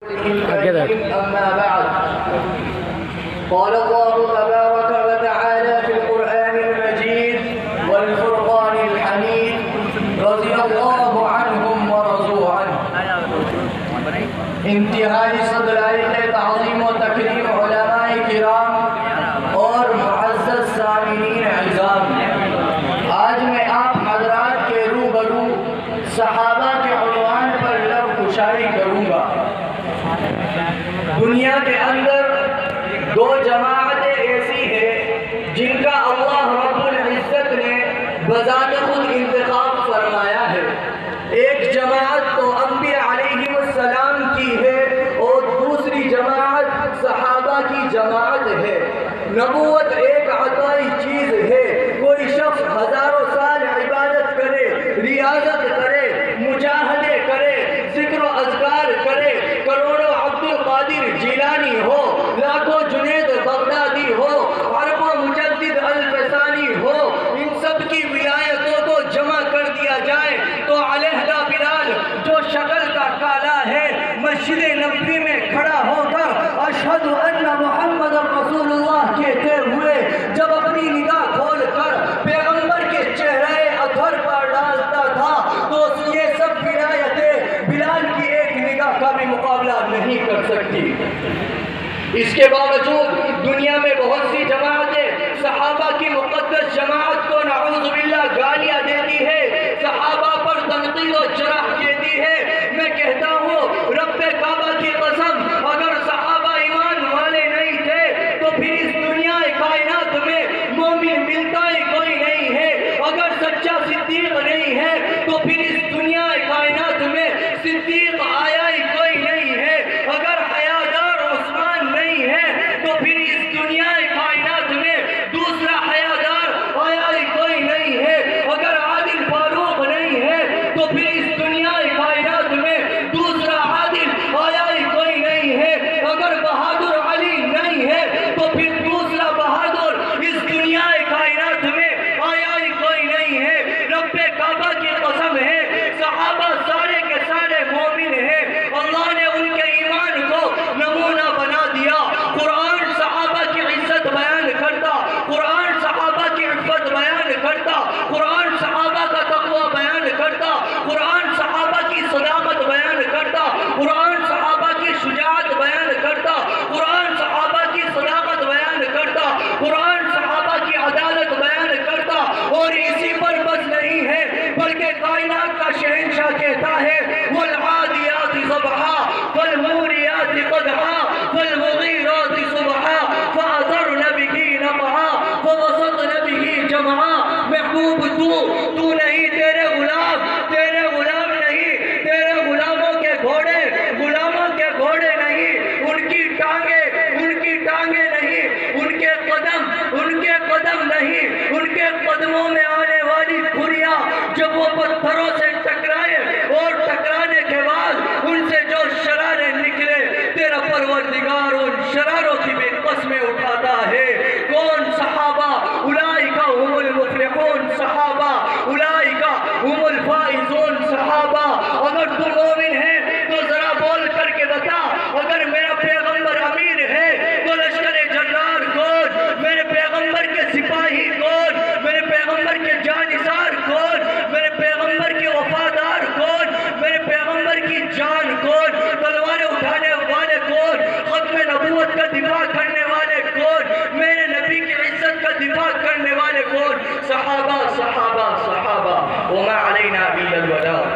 أما بعد قال الله تبارك وتعالى في القرآن المجيد والفرقان الحميد رضي الله عنهم ورضوا عنه. انتہائی صدر تعظیم و تکریم علماء کرام اور معزز سامعین اعزام، آج میں آپ حضرات کے روبرو صحابہ کے عنوان پر لب گشائی کروں گا۔ دنیا کے اندر دو جماعتیں ایسی ہیں جن کا اللہ رب العزت نے بذات خود انتخاب فرمایا ہے۔ ایک جماعت تو انبیاء علیہ السلام کی ہے اور دوسری جماعت صحابہ کی جماعت ہے۔ نبوت ایک عطائی چیز ہے۔ کوئی شخص ہزاروں سال عبادت کرے، ریاضت کرے، مجاہدے کرے، ذکر و اذکار کرے، کروڑوں عبد القادر جیلانی ہو، لاکھوں جنید بغدادی ہو، اربوں مجدد الفسانی ہو، ان سب کی ولایتوں کو جمع کر دیا جائے تو علیحدہ بلال جو شکل کا کالا ہے، مسجد نبوی میں کھڑا ہو کر اشہد ان محمد رسول اللہ کہتے ہوئے جب اپنی نگاہ کھول کر پیغمبر کے چہرے اطہر پر ڈالتا تھا تو یہ سب ولایتیں بلال کی ایک نگاہ کا بھی مقابلہ نہیں کر سکتی۔ اس کے باوجود دنیا میں بہت سی جماعتیں صحابہ کی مقدس جماعت کو نعوذ باللہ گالیاں دیتی ہے، صحابہ پر تنقید و جرح دیتی ہے۔ میں کہتا ہوں رب کعبہ کی قسم، اگر صحابہ ایمان والے نہیں تھے تو پھر اس دنیا کائنات میں مومن ملتا ہی کوئی نہیں ہے۔ اگر سچا صدیق نہیں ہے تو پھر اس دنیا کائنات میں صدیق آیا ہی کوئی نہیں ہے۔ اگر حیادار عثمان نہیں ہے تو پھر اس دنیا کائنات میں دوسرا حیادار آیا ہی کوئی نہیں ہے۔ اگر عادل فاروق نہیں ہے تو پھر اس دنیا کائنات میں دوسرا عادل آیا ہی کوئی نہیں ہے۔ اگر بہادر علی نہیں ہے تو پھر دوسرا بہادر اس دنیا کائنات میں آیا ہی کوئی نہیں ہے۔ رب کعبہ کی قسم ہے صحابہ سارے کے سارے مومن ہیں۔ اللہ نے ان کے ایمان کو نمونہ بنا دیا۔ قرآن صحابہ کی عزت بیان کرتا، قرآن صحابہ کی عفت بیان کرتا، قرآن صحابہ کا تقوی بیان کرتا، قرآن صحابہ کی صداقت بیان کرتا، قرآن صحابہ کی شجاعت بیان کرتا، قرآن صحابہ کی صداقت بیان کرتا، قرآن صحابہ کی عدالت بیان کرتا۔ اور اسی پر بس نہیں ہے بلکہ کائنات کا شہنشاہ کہتا ہے والعادیات ضبحا فالموریات قدحا فالمغیرات صبحا فأثرن به نقعا فوسطن به جمعا۔ محبوب تو نہیں، تیرے غلام نہیں، تیرے غلاموں کے گھوڑے نہیں، ان کی ٹانگیں نہیں، ان کے قدم نہیں، ان کے قدموں میں آنے والی کھریاں جب وہ پتھروں سے ٹکرائے اور ٹکرانے کے بعد ان سے جو شرارے نکلے، تیرا پروردگار ان شراروں کی بھی قسمیں اٹھاتا ہے۔ کون صحابہ؟ اولئک هم المفلحون صحابہ، اولئک هم الفائزون صحابہ۔ اگر تو مومن ہے تو ذرا بول کر کے بتا، اگر میرا پیغمبر امیر ہے تو لشکر جرار کون؟ میرے پیغمبر کے سپاہی کون؟ میرے پیغمبر کے جانثار کون؟ میرے پیغمبر کے وفادار کون؟ میرے پیغمبر کی جان کون؟ تلواریں اٹھانے والے کون؟ ختم نبوت کا دفاع کرنے والے کون؟ میرے نبی کی عزت کا دفاع کرنے والے کون؟ صحابہ صحابہ صحابہ، وما علینا الا البلاغ۔